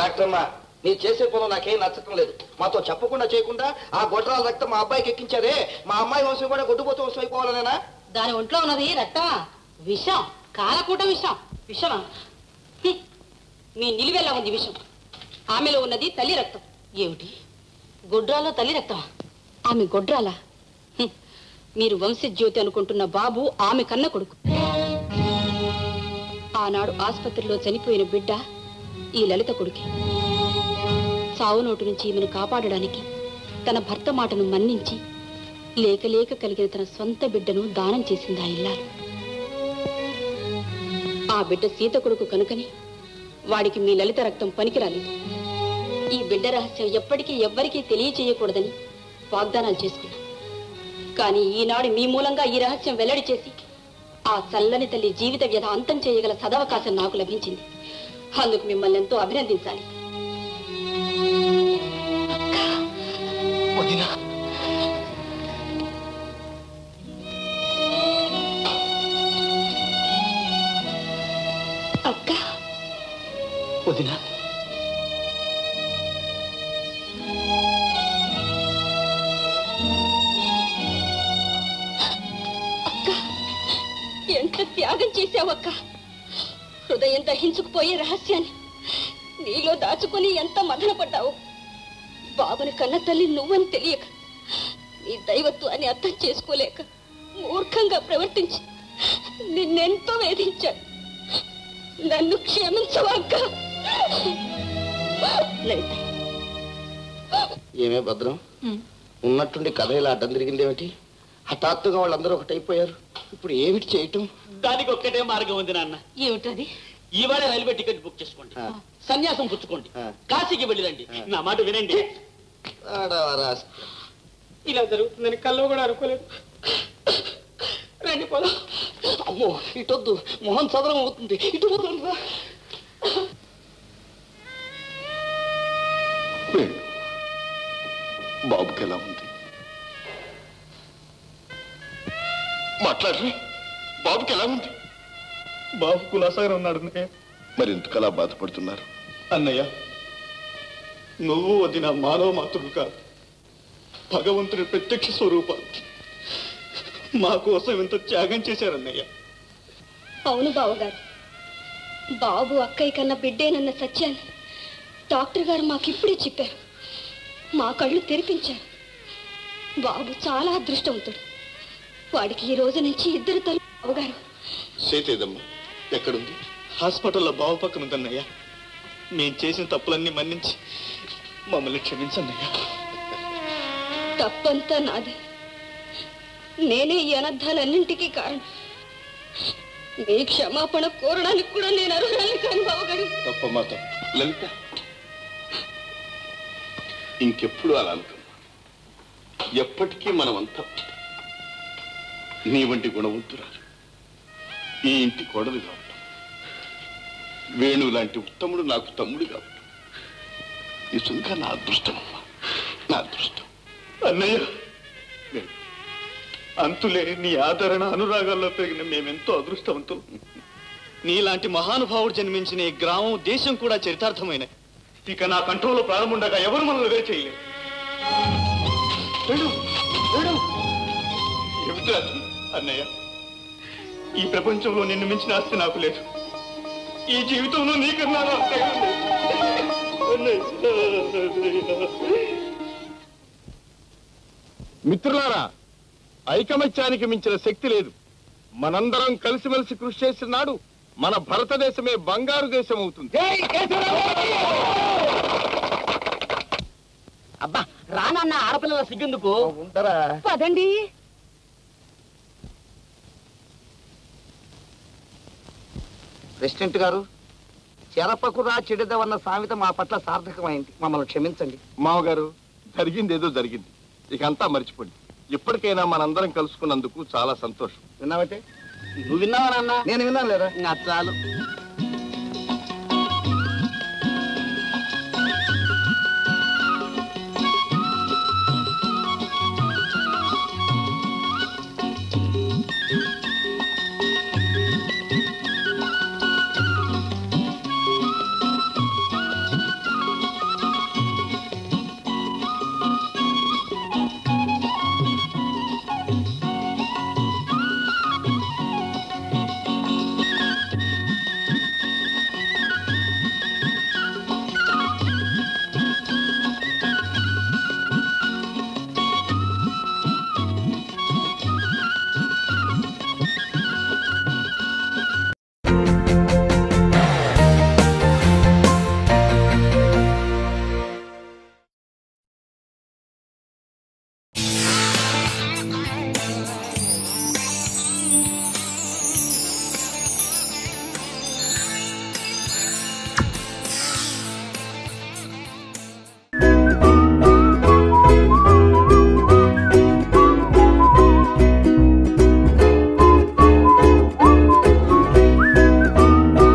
డాక్టర్మా, నీ చేసే పనులు నాకేం నచ్చటం లేదు. మాతో చెప్పకుండా చేయకుండా ఆ గొడ్రాల రక్తం మా అబ్బాయికి ఎక్కించారే, మా అమ్మాయి వంశం కూడా గొడ్డుపోతూ వంశం అయిపోవాలనేనా? దాని ఒంట్లో ఉన్నది రక్తమా? విషం, కాలకూట విషం. విషమా? మీ నిలువెల్లా ఉంది విషం. ఆమెలో ఉన్నది తల్లి రక్తం. ఏమిటి, గొడ్రాలో తల్లి రక్తమా? ఆమె గొడ్రాలా? మీరు వంశజ్యోతి అనుకుంటున్న బాబు ఆమె కన్న కొడుకు. ఆనాడు ఆసుపత్రిలో చనిపోయిన బిడ్డ ఈ లలిత కొడుకే. సావు నోటు నుంచి ఈమెను కాపాడడానికి తన భర్త మాటను మన్నించి లేక లేక కలిగిన తన సొంత బిడ్డను దానం చేసింది ఆ ఇల్లాలు. ఆ బిడ్డ సీత కొడుకు కనుకని వాడికి మీ లలిత రక్తం పనికిరాలేదు. ఈ బిడ్డ రహస్యం ఎప్పటికీ ఎవ్వరికీ తెలియచేయకూడదని వాగ్దానాలు చేసుకున్నాం. కానీ ఈనాడు మీ మూలంగా ఈ రహస్యం వెల్లడి చేసి ఆ చల్లని తల్లి జీవిత వ్యధ అంతం చేయగల సదవకాశం నాకు లభించింది. అందుకు మిమ్మల్ని ఎంతో అభినందించాలి. అక్క, వదినా, అక్క, ఎంత త్యాగం చేశావక్క. హృదయం దహించుకుపోయే రహస్యాన్ని నీలో దాచుకుని ఎంత మదన పడ్డావు. బాబుని కన్న తల్లి నువ్వని తెలియక, నీ దైవత్వాన్ని అర్థం చేసుకోలేక మూర్ఖంగా ప్రవర్తించి నిన్నెంతో వేధించాను. నన్ను క్షమించవక్క. లలిత, ఏమే భద్రం, ఉన్నట్టుండి కథ ఇలా అడ్డం తిరిగిందేమిటి? హఠాత్తుగా వాళ్ళందరూ ఒకటైపోయారు. ఇప్పుడు ఏమిటి చేయటం? దానికి ఒక్కటే మార్గం ఉంది నాన్న. ఏమిటది? ఇవాళ రైల్వే టికెట్ బుక్ చేసుకోండి, సన్యాసం పుచ్చుకోండి, కాశీకి వెళ్ళిరండి. నా మాట వినండి. ఇలా జరుగుతుందని కల్లో కూడా అనుకోలేదు. రండి పోదాం. అమ్మో, ఇటొద్దు, మొహం సదరం అవుతుంది. ఇటు పోతుందా? బాబుకి ఎలా ఉంది? మాట్లాడరే, బాబుకి ఎలా ఉంది? బాబు కులాసాగా ఉన్నాడు. మరి ఎందుకలా బాధపడుతున్నారు? అన్నయ్య, నువ్వు వదిన మానవ మాతృడు కాదు, భగవంతుడి ప్రత్యక్ష స్వరూపాలు. మా కోసం ఎంత త్యాగం చేశారన్నయ్య. అవును బావగారు, బాబు అక్కయ్య కన్నా బిడ్డేనన్న సత్యాన్ని డాక్టర్ గారు మాకిప్పుడే చెప్పారు. మా కళ్ళు తెరిపించారు. బాబు చాలా అదృష్టవంతుడు. వాడికి ఈ రోజు నుంచి ఇద్దరు తల్లి. బావగారు, సేతేదమ్మా ఎక్కడుంది? హాస్పిటల్లో బావు పక్కన ఉందన్నయ్య. మేం చేసిన తప్పులన్నీ మన్నించి మమ్మల్ని క్షమించన్నయ్య. తప్పంతా నాదే. నేనే ఈ అనర్థాలన్నింటికీ కారణం. మీ క్షమాపణ కోరడానికి కూడా నేను అర్హురాలి కాని బావగారు. తప్పమ్మా తప్పు. లలిత, ఇంకెప్పుడు అలా అనుకున్నా. ఎప్పటికీ మనమంతా నీ వంటి గుణవంతురాలు, ఈ ఇంటి కోడలు కావటం, వేణు లాంటి ఉత్తముడు నాకు తమ్ముడు కావటం నిజంగా నా అదృష్టం అమ్మా, నా అదృష్టం. అన్నయ్య, అంతులేని నీ ఆదరణ అనురాగాల్లో పెరిగిన మేమెంతో అదృష్టవంతులు. నీలాంటి మహానుభావుడు జన్మించిన ఈ గ్రామం, దేశం కూడా చరితార్థమైన. ఇక నా కంట్రోల్లో ప్రారంభండగా ఎవరు మనల్ని వేరు చేయలేరు. ఏమిటా అన్నయ్య, ఈ ప్రపంచంలో నిన్ను మించిన ఆస్తి నాకు లేదు. ఈ జీవితంలో నీకన్నా మిత్రులారా, ఐకమత్యానికి మించిన శక్తి లేదు. మనందరం కలిసిమెలిసి కృషి చేసిన నాడు మన భారతదేశమే బంగారు దేశం అవుతుంది. అబ్బా, రానన్న ఆడపిల్లల సిగ్గెందుకు? ఉంటారా? పదండి. ప్రెసిడెంట్ గారు, చెరపకురా చెడిదవన్న సామెత మా పట్ల సార్థకమైంది. మమ్మల్ని క్షమించండి. మామగారు, జరిగింది ఏదో జరిగింది, ఇక అంతా మర్చిపోండి. ఇప్పటికైనా మనందరం కలుసుకున్నందుకు చాలా సంతోషం. విన్నావటే? నువ్వు విన్నావా నాన్న? నేను విన్నాను లేదా? చాలు.